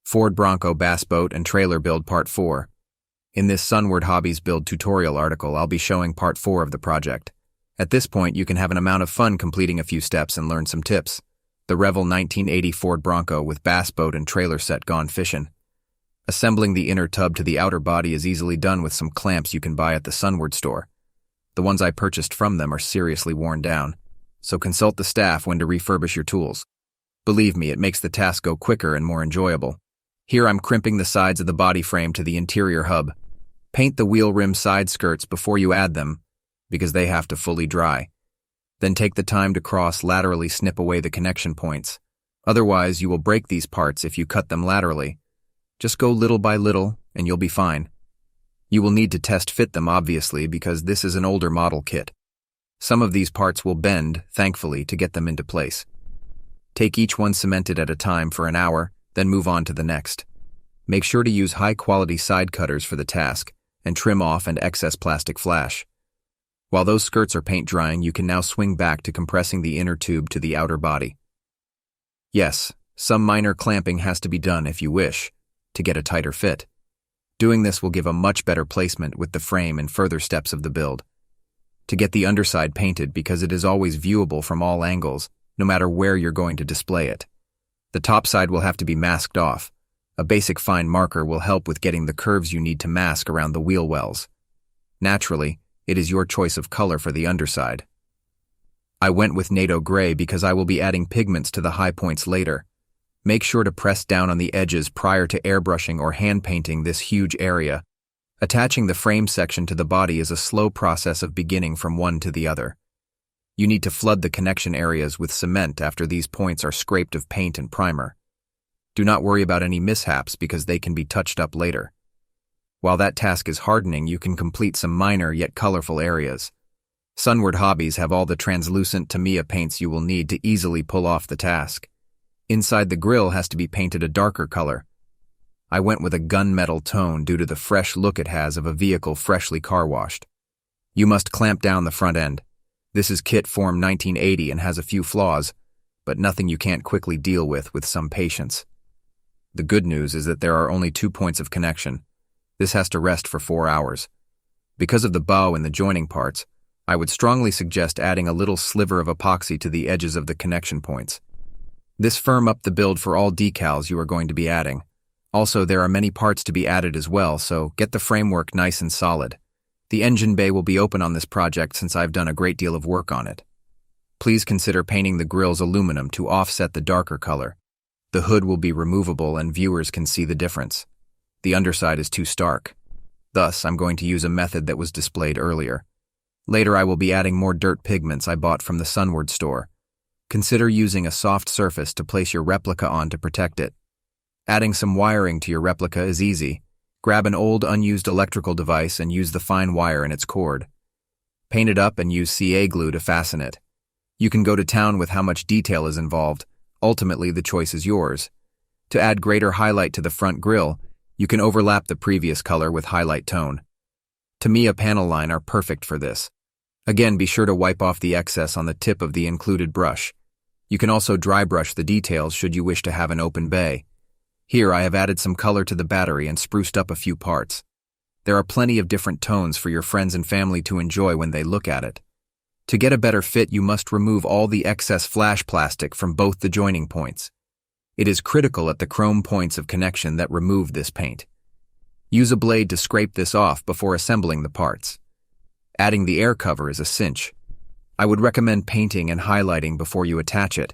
Ford Bronco Bass Boat and Trailer Build Part 4. In this Sunward Hobbies build tutorial article, I'll be showing Part 4 of the project. At this point, you can have an amount of fun completing a few steps and learn some tips. The Revell 1980 Ford Bronco with bass boat and trailer set gone fishing. Assembling the inner tub to the outer body is easily done with some clamps you can buy at the Sunward store. The ones I purchased from them are seriously worn down, so consult the staff when to refurbish your tools. Believe me, it makes the task go quicker and more enjoyable. Here I'm crimping the sides of the body frame to the interior hub. Paint the wheel rim side skirts before you add them, because they have to fully dry. Then take the time to laterally snip away the connection points. Otherwise, you will break these parts if you cut them laterally. Just go little by little, and you'll be fine. You will need to test fit them, obviously, because this is an older model kit. Some of these parts will bend, thankfully, to get them into place. Take each one cemented at a time for an hour, then move on to the next. Make sure to use high-quality side cutters for the task, and trim off and excess plastic flash. While those skirts are paint drying, you can now swing back to compressing the inner tube to the outer body. Yes, some minor clamping has to be done if you wish, to get a tighter fit. Doing this will give a much better placement with the frame and further steps of the build. To get the underside painted, because it is always viewable from all angles, no matter where you're going to display it. The top side will have to be masked off. A basic fine marker will help with getting the curves you need to mask around the wheel wells. Naturally, it is your choice of color for the underside. I went with NATO Gray because I will be adding pigments to the high points later. Make sure to press down on the edges prior to airbrushing or hand painting this huge area. Attaching the frame section to the body is a slow process of beginning from one to the other. You need to flood the connection areas with cement after these points are scraped of paint and primer. Do not worry about any mishaps because they can be touched up later. While that task is hardening, you can complete some minor yet colorful areas. Sunward Hobbies have all the translucent Tamiya paints you will need to easily pull off the task. Inside the grille has to be painted a darker color. I went with a gunmetal tone due to the fresh look it has of a vehicle freshly car washed. You must clamp down the front end. This is kit form 1980 and has a few flaws, but nothing you can't quickly deal with some patience. The good news is that there are only 2 points of connection. This has to rest for 4 hours. Because of the bow and the joining parts, I would strongly suggest adding a little sliver of epoxy to the edges of the connection points. This firm up the build for all decals you are going to be adding. Also, there are many parts to be added as well, so get the framework nice and solid. The engine bay will be open on this project since I've done a great deal of work on it. Please consider painting the grills aluminum to offset the darker color. The hood will be removable and viewers can see the difference. The underside is too stark. Thus, I'm going to use a method that was displayed earlier. Later, I will be adding more dirt pigments I bought from the Sunward store. Consider using a soft surface to place your replica on to protect it. Adding some wiring to your replica is easy. Grab an old unused electrical device and use the fine wire in its cord. Paint it up and use CA glue to fasten it. You can go to town with how much detail is involved. Ultimately, the choice is yours. To add greater highlight to the front grille, you can overlap the previous color with highlight tone. Tamiya panel line are perfect for this. Again, be sure to wipe off the excess on the tip of the included brush. You can also dry brush the details should you wish to have an open bay. Here I have added some color to the battery and spruced up a few parts. There are plenty of different tones for your friends and family to enjoy when they look at it. To get a better fit, you must remove all the excess flash plastic from both the joining points. It is critical at the chrome points of connection that remove this paint. Use a blade to scrape this off before assembling the parts. Adding the air cover is a cinch. I would recommend painting and highlighting before you attach it.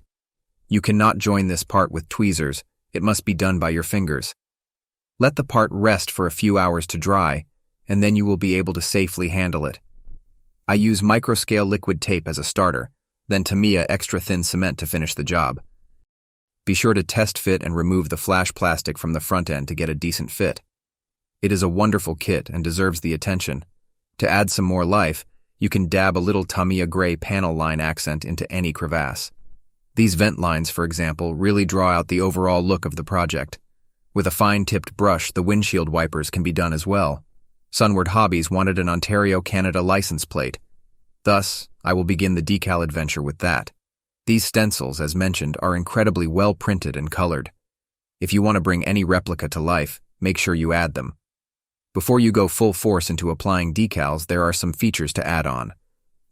You cannot join this part with tweezers. It must be done by your fingers. Let the part rest for a few hours to dry, and then you will be able to safely handle it. I use microscale liquid tape as a starter, then Tamiya extra thin cement to finish the job. Be sure to test fit and remove the flash plastic from the front end to get a decent fit. It is a wonderful kit and deserves the attention. To add some more life, you can dab a little Tamiya gray panel line accent into any crevasse. These vent lines, for example, really draw out the overall look of the project. With a fine-tipped brush, the windshield wipers can be done as well. Sunward Hobbies wanted an Ontario, Canada license plate. Thus, I will begin the decal adventure with that. These stencils, as mentioned, are incredibly well printed and colored. If you want to bring any replica to life, make sure you add them. Before you go full force into applying decals, there are some features to add on.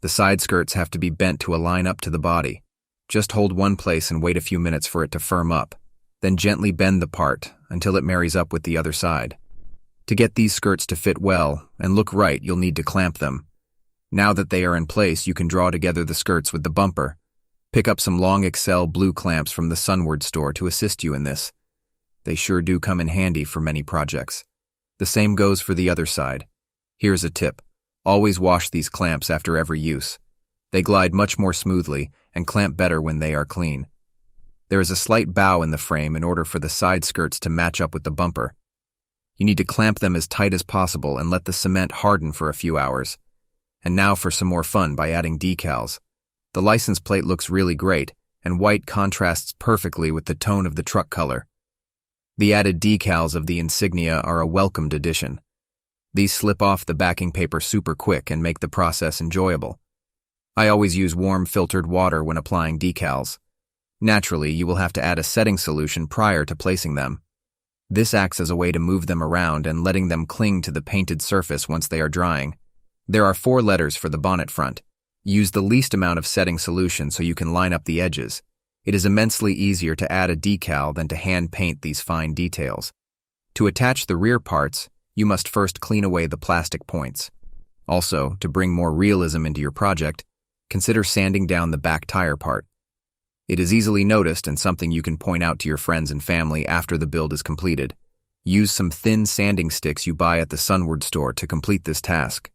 The side skirts have to be bent to align up to the body. Just hold one place and wait a few minutes for it to firm up. Then gently bend the part until it marries up with the other side. To get these skirts to fit well and look right, you'll need to clamp them. Now that they are in place, you can draw together the skirts with the bumper. Pick up some long Excel blue clamps from the Sunward store to assist you in this. They sure do come in handy for many projects. The same goes for the other side. Here's a tip. Always wash these clamps after every use. They glide much more smoothly and clamp better when they are clean. There is a slight bow in the frame in order for the side skirts to match up with the bumper. You need to clamp them as tight as possible and let the cement harden for a few hours. And now for some more fun by adding decals. The license plate looks really great, and white contrasts perfectly with the tone of the truck color. The added decals of the insignia are a welcomed addition. These slip off the backing paper super quick and make the process enjoyable. I always use warm filtered water when applying decals. Naturally, you will have to add a setting solution prior to placing them. This acts as a way to move them around and letting them cling to the painted surface once they are drying. There are 4 letters for the bonnet front. Use the least amount of setting solution so you can line up the edges. It is immensely easier to add a decal than to hand paint these fine details. To attach the rear parts, you must first clean away the plastic points. Also, to bring more realism into your project, consider sanding down the back tire part. It is easily noticed and something you can point out to your friends and family after the build is completed. Use some thin sanding sticks you buy at the Sunward store to complete this task.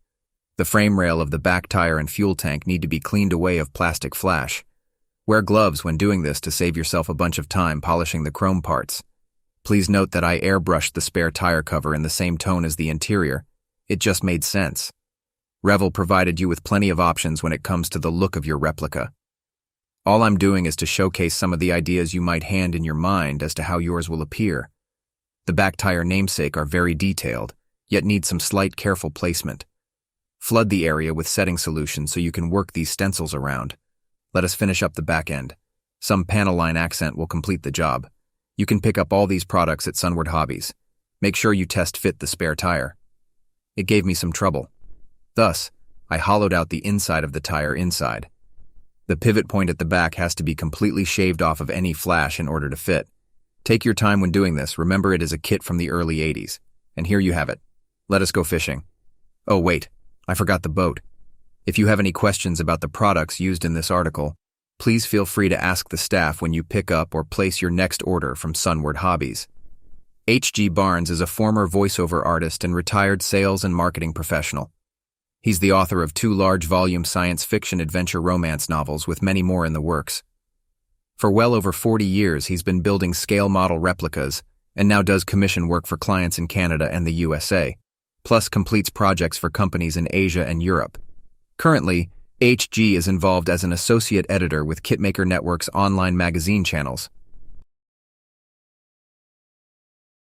The frame rail of the back tire and fuel tank need to be cleaned away of plastic flash. Wear gloves when doing this to save yourself a bunch of time polishing the chrome parts. Please note that I airbrushed the spare tire cover in the same tone as the interior. It just made sense. Revell provided you with plenty of options when it comes to the look of your replica. All I'm doing is to showcase some of the ideas you might hand in your mind as to how yours will appear. The back tire namesake are very detailed, yet need some slight careful placement. Flood the area with setting solution so you can work these stencils around. Let us finish up the back end. Some panel line accent will complete the job. You can pick up all these products at Sunward Hobbies. Make sure you test fit the spare tire. It gave me some trouble. Thus, I hollowed out the inside of the tire inside. The pivot point at the back has to be completely shaved off of any flash in order to fit. Take your time when doing this. Remember, it is a kit from the early 80s. And here you have it. Let us go fishing. Oh wait, I forgot the boat. If you have any questions about the products used in this article, please feel free to ask the staff when you pick up or place your next order from Sunward Hobbies. H.G. Barnes is a former voiceover artist and retired sales and marketing professional. He's the author of 2 large-volume science fiction adventure romance novels with many more in the works. For well over 40 years, he's been building scale model replicas and now does commission work for clients in Canada and the USA, plus completes projects for companies in Asia and Europe. Currently, HG is involved as an associate editor with Kitmaker Network's online magazine channels.